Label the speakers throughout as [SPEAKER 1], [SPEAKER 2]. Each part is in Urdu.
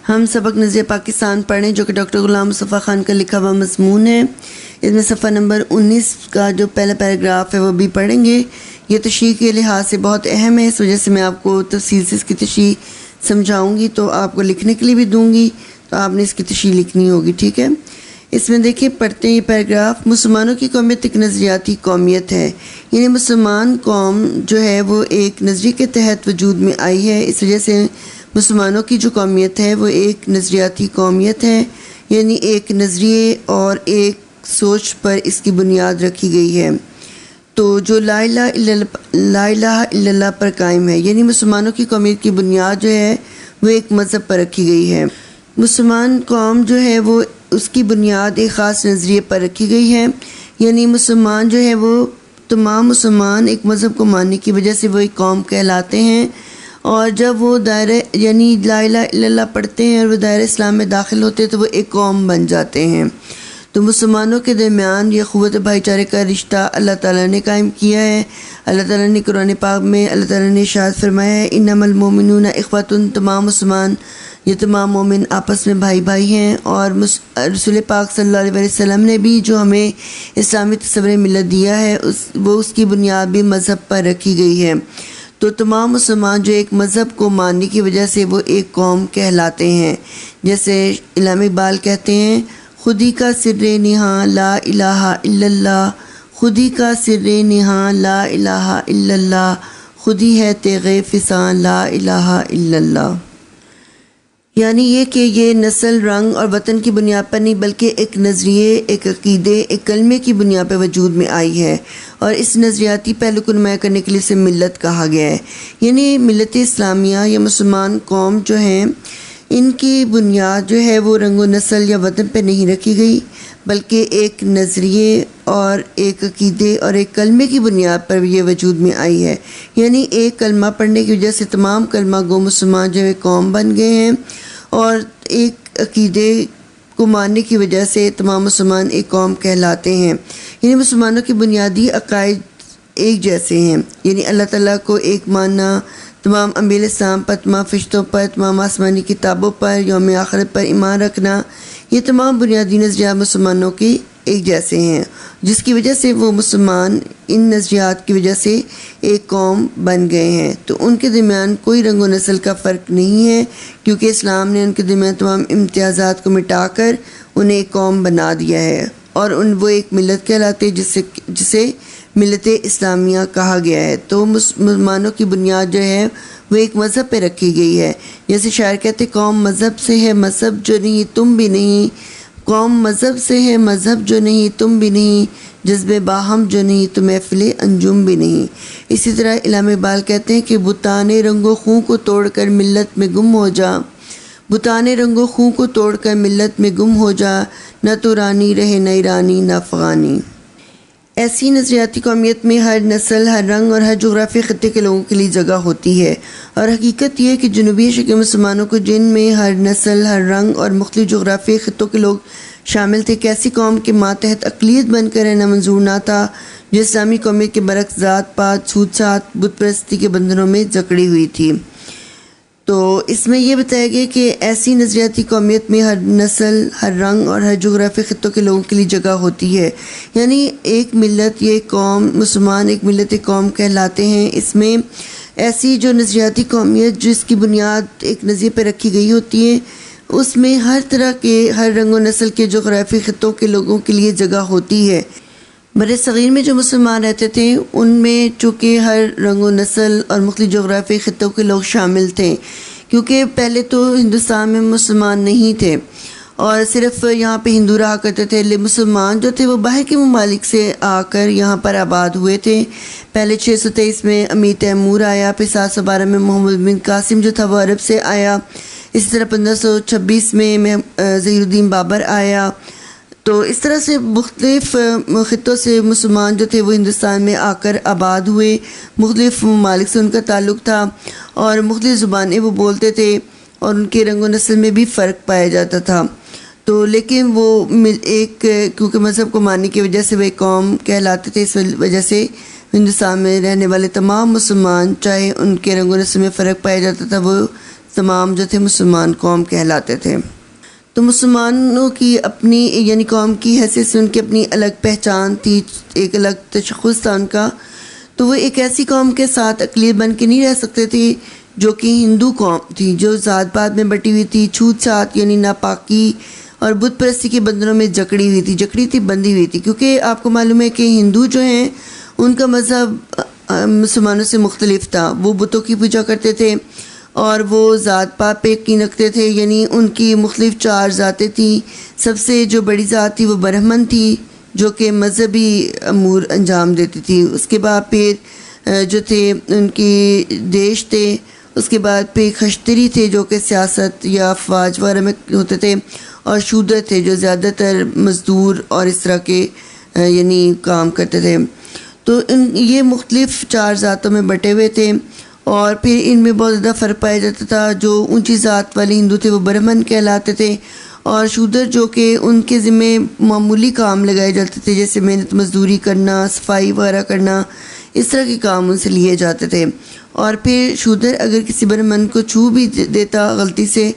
[SPEAKER 1] ہم سبق نظریہ پاکستان پڑھیں جو کہ ڈاکٹر غلام مصطفیٰ خان کا لکھا ہوا مضمون ہے۔ اس میں صفحہ نمبر 19 کا جو پہلا پیراگراف ہے وہ بھی پڑھیں گے۔ یہ تشریح کے لحاظ سے بہت اہم ہے، اس وجہ سے میں آپ کو تفصیل سے اس کی تشریح سمجھاؤں گی، تو آپ کو لکھنے کے لیے بھی دوں گی، تو آپ نے اس کی تشریح لکھنی ہوگی، ٹھیک ہے۔ اس میں دیکھیں، پڑھتے ہیں یہ پیراگراف۔ مسلمانوں کی قومیت ایک نظریاتی قومیت ہے، یعنی مسلمان قوم جو ہے وہ ایک نظریے کے تحت وجود میں آئی ہے۔ اس وجہ سے مسلمانوں کی جو قومیت ہے وہ ایک نظریاتی قومیت ہے، یعنی ایک نظریے اور ایک سوچ پر اس کی بنیاد رکھی گئی ہے، تو جو لا الہ الا اللہ پر قائم ہے، یعنی مسلمانوں کی قومیت کی بنیاد جو ہے وہ ایک مذہب پر رکھی گئی ہے۔ مسلمان قوم جو ہے وہ اس کی بنیاد ایک خاص نظریے پر رکھی گئی ہے، یعنی مسلمان جو ہے وہ تمام مسلمان ایک مذہب کو ماننے کی وجہ سے وہ ایک قوم کہلاتے ہیں، اور جب وہ دائرہ یعنی لا الہ الا اللہ پڑھتے ہیں اور وہ دائرہ اسلام میں داخل ہوتے ہیں تو وہ ایک قوم بن جاتے ہیں۔ تو مسلمانوں کے درمیان یہ قوت بھائی چارے کا رشتہ اللہ تعالیٰ نے قائم کیا ہے۔ اللہ تعالیٰ نے قرآن پاک میں اللہ تعالیٰ نے ارشاد فرمایا ہے، انما المؤمنون اخوۃ، تمام مسلمان یہ تمام مومن آپس میں بھائی بھائی ہیں۔ اور رسول پاک صلی اللہ علیہ وسلم نے بھی جو ہمیں اسلامی تصور ملت دیا ہے وہ اس کی بنیاد بھی مذہب پر رکھی گئی ہے۔ تو تمام مسلمان جو ایک مذہب کو ماننے کی وجہ سے وہ ایک قوم کہلاتے ہیں، جیسے علامہ اقبال کہتے ہیں، خودی کا سر نہاں لا الہ الا اللہ، خودی کا سر نہاں لا الہ الا اللہ، خودی ہے تیغ فساں لا الہ الا اللہ۔ یعنی یہ کہ یہ نسل، رنگ اور وطن کی بنیاد پر نہیں بلکہ ایک نظریے، ایک عقیدے، ایک کلمے کی بنیاد پر وجود میں آئی ہے، اور اس نظریاتی پہلو کو نمایاں کرنے کے لیے اسے ملت کہا گیا ہے۔ یعنی ملت اسلامیہ یا مسلمان قوم جو ہیں ان کی بنیاد جو ہے وہ رنگ و نسل یا وطن پہ نہیں رکھی گئی، بلکہ ایک نظریے اور ایک عقیدے اور ایک کلمے کی بنیاد پر یہ وجود میں آئی ہے۔ یعنی ایک کلمہ پڑھنے کی وجہ سے تمام کلمہ گو مسلمان جو ہے قوم بن گئے ہیں، اور ایک عقیدے کو ماننے کی وجہ سے تمام مسلمان ایک قوم کہلاتے ہیں۔ یعنی مسلمانوں کی بنیادی عقائد ایک جیسے ہیں، یعنی اللہ تعالیٰ کو ایک ماننا، تمام انبیاء علیہ السلام پر، تمام فرشتوں پر، تمام آسمانی کتابوں پر، یوم آخرت پر ایمان رکھنا، یہ تمام بنیادی نظریات مسلمانوں کے ایک جیسے ہیں، جس کی وجہ سے وہ مسلمان ان نظریات کی وجہ سے ایک قوم بن گئے ہیں۔ تو ان کے درمیان کوئی رنگ و نسل کا فرق نہیں ہے، کیونکہ اسلام نے ان کے درمیان تمام امتیازات کو مٹا کر انہیں ایک قوم بنا دیا ہے، اور وہ ایک ملت کہلاتے جسے ملت اسلامیہ کہا گیا ہے۔ تو مسلمانوں کی بنیاد جو ہے وہ ایک مذہب پہ رکھی گئی ہے، جیسے شاعر کہتے، قوم مذہب سے ہے مذہب جو نہیں تم بھی نہیں، قوم مذہب سے ہے مذہب جو نہیں تم بھی نہیں، جذبے باہم جو نہیں تو محفل انجم بھی نہیں۔ اسی طرح علامہ اقبال کہتے ہیں کہ بتان رنگ و خوں کو توڑ کر ملت میں گم ہو جا، بتان رنگ و خوں کو توڑ کر ملت میں گم ہو جا، نہ تو رانی رہے نہ ایرانی نہ افغانی۔ ایسی نظریاتی قومیت میں ہر نسل، ہر رنگ اور ہر جغرافی خطے کے لوگوں کے لیے جگہ ہوتی ہے، اور حقیقت یہ ہے کہ جنوبی ایشیا کے مسلمانوں کو، جن میں ہر نسل، ہر رنگ اور مختلف جغرافی خطوں کے لوگ شامل تھے، ایسی قوم کے ماتحت اقلیت بن کر رہنا منظور نہ تھا جو اسلامی قومیت کے برعکس ذات پات، چھوت چھات، بت پرستی کے بندھنوں میں جکڑی ہوئی تھی۔ تو اس میں یہ بتایا گیا کہ ایسی نظریاتی قومیت میں ہر نسل، ہر رنگ اور ہر جغرافی خطوں کے لوگوں کے لیے جگہ ہوتی ہے، یعنی ایک ملت، یہ قوم، مسلمان ایک ملت قوم کہلاتے ہیں۔ اس میں ایسی جو نظریاتی قومیت جس کی بنیاد ایک نظریے پہ رکھی گئی ہوتی ہے، اس میں ہر طرح کے، ہر رنگ و نسل کے جغرافی خطوں کے لوگوں کے لیے جگہ ہوتی ہے۔ بر صغیر میں جو مسلمان رہتے تھے ان میں چونکہ ہر رنگ و نسل اور مختلف جغرافی خطوں کے لوگ شامل تھے، کیونکہ پہلے تو ہندوستان میں مسلمان نہیں تھے اور صرف یہاں پہ ہندو رہا کرتے تھے، لیکن مسلمان جو تھے وہ باہر کے ممالک سے آ کر یہاں پر آباد ہوئے تھے۔ پہلے 623 میں امیر تیمور آیا، پھر 712 میں محمد بن قاسم جو تھا وہ عرب سے آیا، اسی طرح 1526 میں ظہیر الدین بابر آیا۔ تو اس طرح سے مختلف خطوں سے مسلمان جو تھے وہ ہندوستان میں آ کر آباد ہوئے، مختلف ممالک سے ان کا تعلق تھا اور مختلف زبانیں وہ بولتے تھے، اور ان کے رنگ و نسل میں بھی فرق پایا جاتا تھا۔ تو لیکن وہ ایک کیونکہ مذہب کو ماننے کی وجہ سے وہ ایک قوم کہلاتے تھے، اس وجہ سے ہندوستان میں رہنے والے تمام مسلمان، چاہے ان کے رنگ و نسل میں فرق پایا جاتا تھا، وہ تمام جو تھے مسلمان قوم کہلاتے تھے۔ تو مسلمانوں کی اپنی یعنی قوم کی حیثیت سے ان کی اپنی الگ پہچان تھی، ایک الگ تشخص تھا ان کا۔ تو وہ ایک ایسی قوم کے ساتھ اقلیت بن کے نہیں رہ سکتے تھے جو کہ ہندو قوم تھی، جو ذات پات میں بٹی ہوئی تھی، چھوت چھات یعنی ناپاکی اور بت پرستی کے بندنوں میں جکڑی تھی بندھی ہوئی تھی۔ کیونکہ آپ کو معلوم ہے کہ ہندو جو ہیں ان کا مذہب مسلمانوں سے مختلف تھا، وہ بتوں کی پوجا کرتے تھے اور وہ ذات پات پہ یقین رکھتے تھے، یعنی ان کی مختلف 4 ذاتیں تھیں۔ سب سے جو بڑی ذات تھی وہ برہمن تھی جو کہ مذہبی امور انجام دیتی تھی۔ اس کے بعد پھر جو تھے ان کی دیش تھے، اس کے بعد پھر خشتری تھے جو کہ سیاست یا افواج وغیرہ میں ہوتے تھے، اور شودر تھے جو زیادہ تر مزدور اور اس طرح کے یعنی کام کرتے تھے۔ تو یہ مختلف 4 ذاتوں میں بٹے ہوئے تھے، اور پھر ان میں بہت زیادہ فرق پایا جاتا تھا۔ جو اونچی ذات والے ہندو تھے وہ برہمن کہلاتے تھے، اور شودر جو کہ ان کے ذمہ معمولی کام لگائے جاتے تھے، جیسے محنت مزدوری کرنا، صفائی وغیرہ کرنا، اس طرح کے کام ان سے لیے جاتے تھے۔ اور پھر شودر اگر کسی برہمن کو چھو بھی دیتا غلطی سے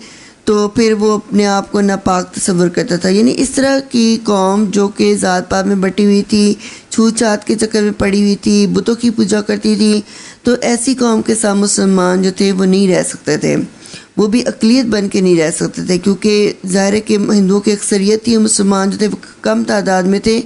[SPEAKER 1] تو پھر وہ اپنے آپ کو ناپاک تصور کرتا تھا۔ یعنی اس طرح کی قوم جو کہ ذات پات میں بٹی ہوئی تھی، چھوت چھات کے چکر میں پڑی ہوئی تھی، بتوں کی پوجا کرتی تھی، تو ایسی قوم کے ساتھ مسلمان جو تھے وہ نہیں رہ سکتے تھے، وہ بھی اقلیت بن کے نہیں رہ سکتے تھے، کیونکہ ظاہر ہے کہ ہندوؤں کی اکثریت تھی، مسلمان جو تھے وہ کم تعداد میں تھے،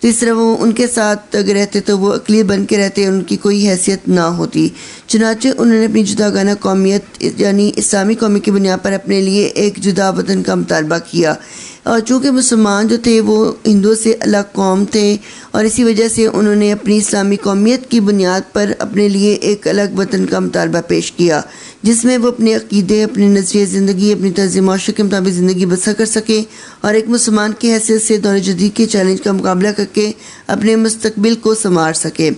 [SPEAKER 1] تو اس طرح وہ ان کے ساتھ اگر رہتے تو وہ اقلیت بن کے رہتے، ان کی کوئی حیثیت نہ ہوتی۔ چنانچہ انہوں نے اپنی جداگانہ قومیت یعنی اسلامی قومی کی بنیاد پر اپنے لیے ایک جدا وطن کا مطالبہ کیا، اور چونکہ مسلمان جو تھے وہ ہندوؤں سے الگ قوم تھے، اور اسی وجہ سے انہوں نے اپنی اسلامی قومیت کی بنیاد پر اپنے لیے ایک الگ وطن کا مطالبہ پیش کیا، جس میں وہ اپنے عقیدے، اپنے نظریہ زندگی، اپنی طرز معاشرے کے مطابق زندگی بسر کر سکے، اور ایک مسلمان کی حیثیت سے دور جدید کے چیلنج کا مقابلہ کر کے اپنے مستقبل کو سنوار سکے۔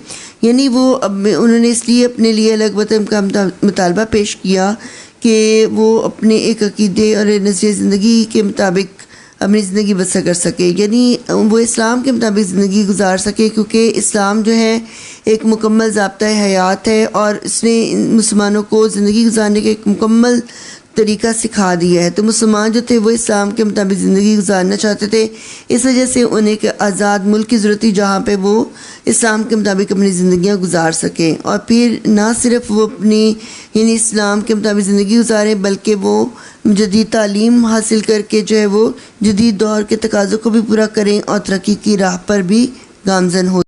[SPEAKER 1] یعنی انہوں نے اس لیے اپنے لیے الگ وطن کا مطالبہ پیش کیا کہ وہ اپنے ایک عقیدے اور نظریہ زندگی کے مطابق اپنی زندگی بسر کر سکے، یعنی وہ اسلام کے مطابق زندگی گزار سکے، کیونکہ اسلام جو ہے ایک مکمل ضابطۂ حیات ہے، اور اس نے مسلمانوں کو زندگی گزارنے کے ایک مکمل طریقہ سکھا دیا ہے۔ تو مسلمان جو تھے وہ اسلام کے مطابق زندگی گزارنا چاہتے تھے، اس وجہ سے انہیں ایک آزاد ملک کی ضرورت تھی جہاں پہ وہ اسلام کے مطابق اپنی زندگیاں گزار سکیں، اور پھر نہ صرف وہ اپنی یعنی اسلام کے مطابق زندگی گزاریں بلکہ وہ جدید تعلیم حاصل کر کے جو ہے وہ جدید دور کے تقاضوں کو بھی پورا کریں اور ترقی کی راہ پر بھی گامزن ہو۔